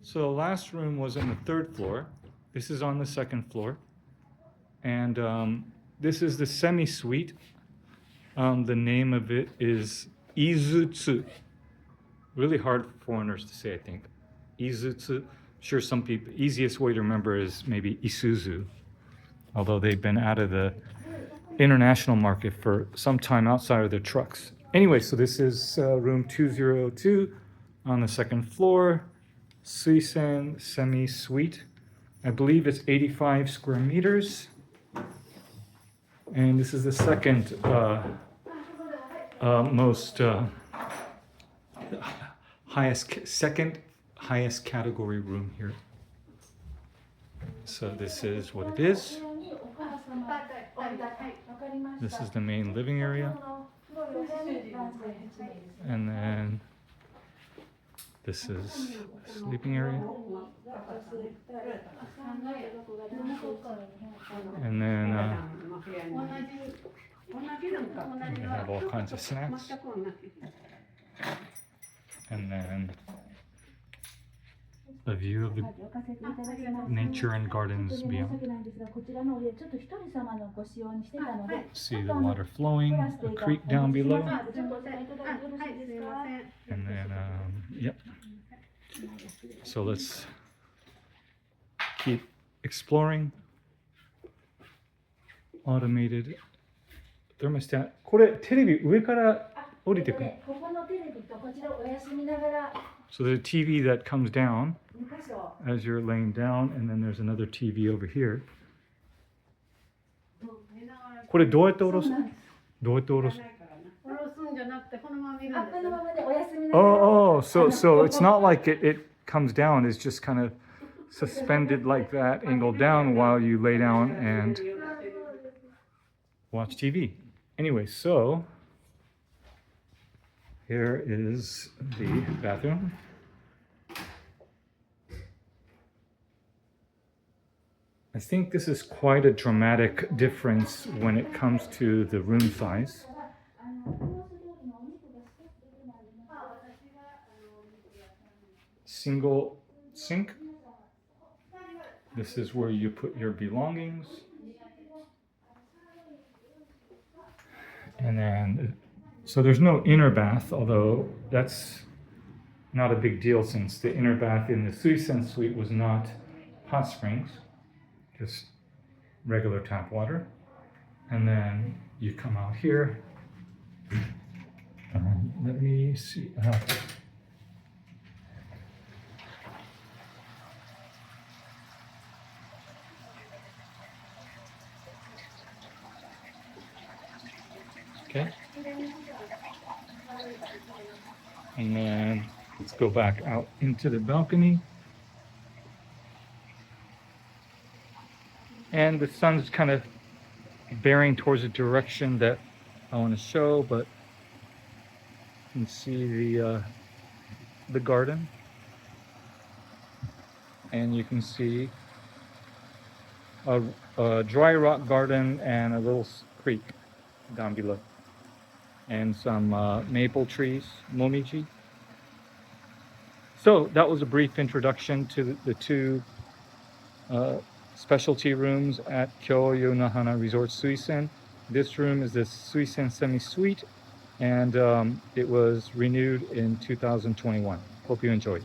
So the last room was on the third floor. This is on the second floor. And this is the semi-suite. The name of it is Izutsu. Really hard for foreigners to say, I think. Izutsu. Sure, some people, easiest way to remember is maybe Isuzu. Although they've been out of the international market for some time outside of their trucks. Anyway, so this is room 202 on the second floor. Suisen semi-suite. I believe it's 85 square meters. And this is the second second highest category room here. So this is what it is. This is the main living area. And then this is the sleeping area. And then we have all kinds of snacks. And then a view of the nature and gardens beyond. See the water flowing, the creek down below. And then, yep. So let's keep exploring. Automated thermostat. これテレビ上から降りてくる。So there's a TV that comes down as you're laying down, and then there's another TV over here. これどうやって下ろす？どうやって下ろす？ so it's not like it comes down, it's just kind of suspended like that, angled down while you lay down and watch TV. Anyway, so here is the bathroom. I think this is quite a dramatic difference when it comes to the room size. Single sink. This is where you put your belongings. And then, so there's no inner bath, although that's not a big deal since the inner bath in the Suisen suite was not hot springs, just regular tap water. And then you come out here. Let me see. Okay. And then let's go back out into the balcony. And the sun's kind of bearing towards the direction that I want to show, but you can see the garden. And you can see a dry rock garden and a little creek down below. And some maple trees, momiji. So that was a brief introduction to the two specialty rooms at Kyo Yunohana Resort Suisen. This room is the Suisen semi-suite, and it was renewed in 2021. Hope you enjoyed.